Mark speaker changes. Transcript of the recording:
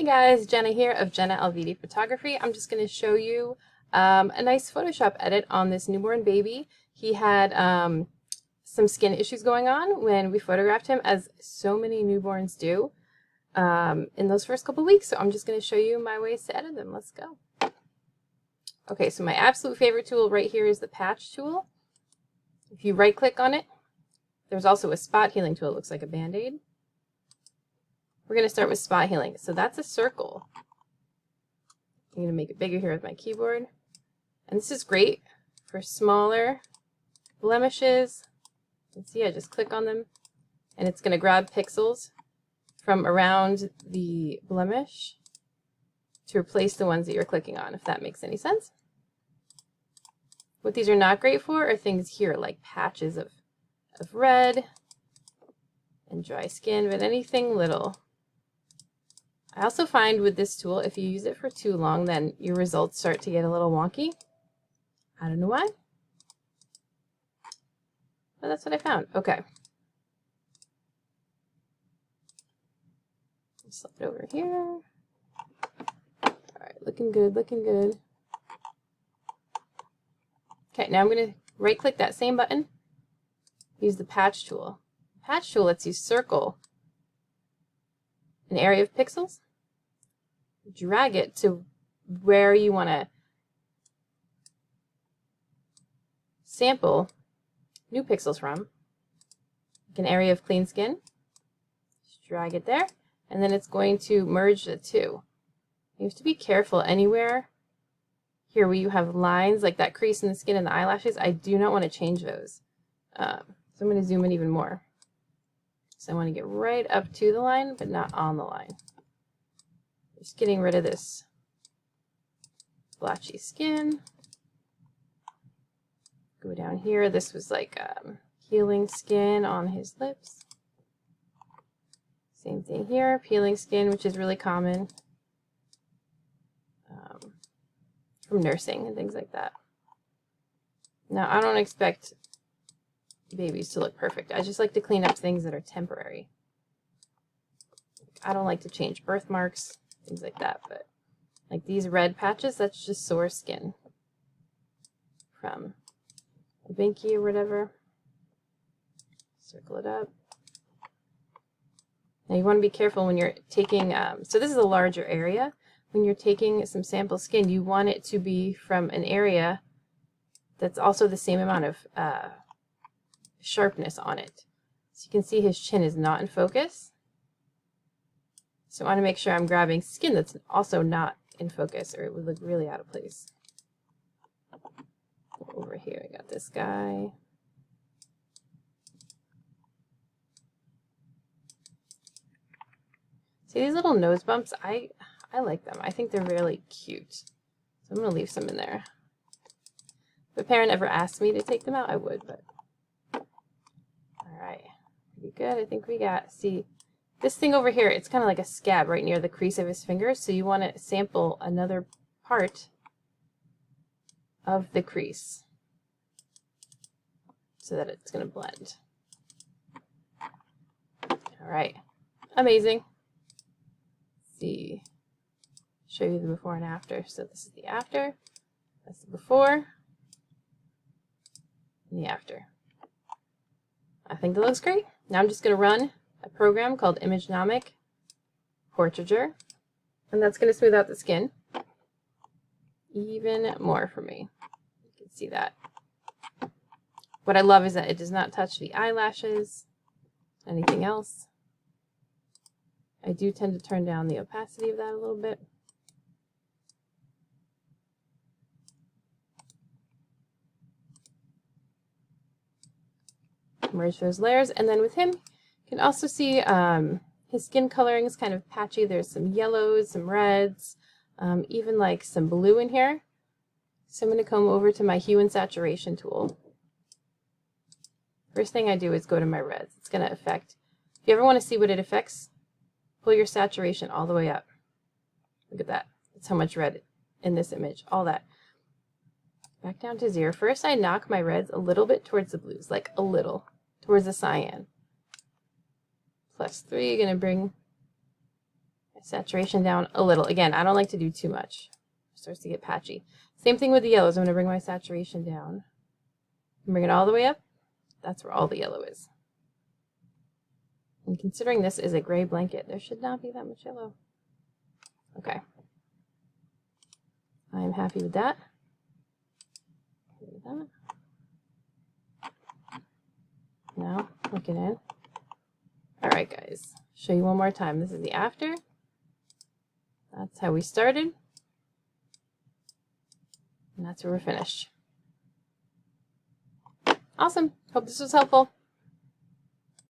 Speaker 1: Hey guys, Jenna here of Jena Alviti Photography. I'm just going to show you a nice Photoshop edit on this newborn baby. He had some skin issues going on when we photographed him, as so many newborns do in those first couple weeks. So I'm just going to show you my ways to edit them. Let's go. Okay, so my absolute favorite tool right here is the patch tool. If you right click on it, there's also a spot healing tool. It looks like a band-aid. We're going to start with spot healing. So that's a circle. I'm going to make it bigger here with my keyboard. And this is great for smaller blemishes. You can see I just click on them and it's going to grab pixels from around the blemish to replace the ones that you're clicking on, if that makes any sense. What these are not great for are things here like patches of red and dry skin, but anything little. I also find with this tool, if you use it for too long, then your results start to get a little wonky. I don't know why, but that's what I found. Okay. Slip it over here. All right, looking good, looking good. Okay, now I'm going to right-click that same button, use the patch tool. The patch tool lets you circle an area of pixels, drag it to where you want to sample new pixels from, like an area of clean skin. Just drag it there, and then it's going to merge the two. You have to be careful anywhere here where you have lines like that crease in the skin and the eyelashes. I do not want to change those. So I'm going to zoom in even more. So I want to get right up to the line, but not on the line. Just getting rid of this blotchy skin. Go down here. This was like healing skin on his lips. Same thing here, peeling skin, which is really common from nursing and things like that. Now, I don't expect babies to look perfect. I just like to clean up things that are temporary. I don't like to change birthmarks, things like that, but like these red patches, that's just sore skin from a binky or whatever. Circle it up. Now you want to be careful when you're taking, so this is a larger area. When you're taking some sample skin, you want it to be from an area that's also the same amount of sharpness on it. So you can see his chin is not in focus. So I want to make sure I'm grabbing skin that's also not in focus, or it would look really out of place. Over here, I got this guy. See these little nose bumps? I like them. I think they're really cute. So I'm going to leave some in there. If a parent ever asked me to take them out, I would, but all right. Pretty good. I think we got, see, this thing over here, it's kind of like a scab right near the crease of his finger, so you want to sample another part of the crease so that it's going to blend. All right. Amazing. Let's see. Show you the before and after. So this is the after, that's the before, and the after. I think that looks great. Now I'm just going to run a program called Imagenomic Portraiture, and that's going to smooth out the skin even more for me. You can see that. What I love is that it does not touch the eyelashes, anything else. I do tend to turn down the opacity of that a little bit. Merge those layers, and then with him, you can also see his skin coloring is kind of patchy. There's some yellows, some reds, even like some blue in here. So I'm going to come over to my hue and saturation tool. First thing I do is go to my reds. It's going to affect, if you ever want to see what it affects, pull your saturation all the way up. Look at that. That's how much red in this image. All that. Back down to 0. First I knock my reds a little bit towards the blues, like a little, towards the cyan. +3, going to bring my Saturation down a little. Again, I don't like to do too much. It starts to get patchy. Same thing with the yellows. I'm going to bring my saturation down. Bring it all the way up. That's where all the yellow is. And considering this is a gray blanket, there should not be that much yellow. Okay. I'm happy with that. Now, look it in. All right, guys. Show you one more time. This is the after. That's how we started. And that's where we're finished. Awesome. Hope this was helpful.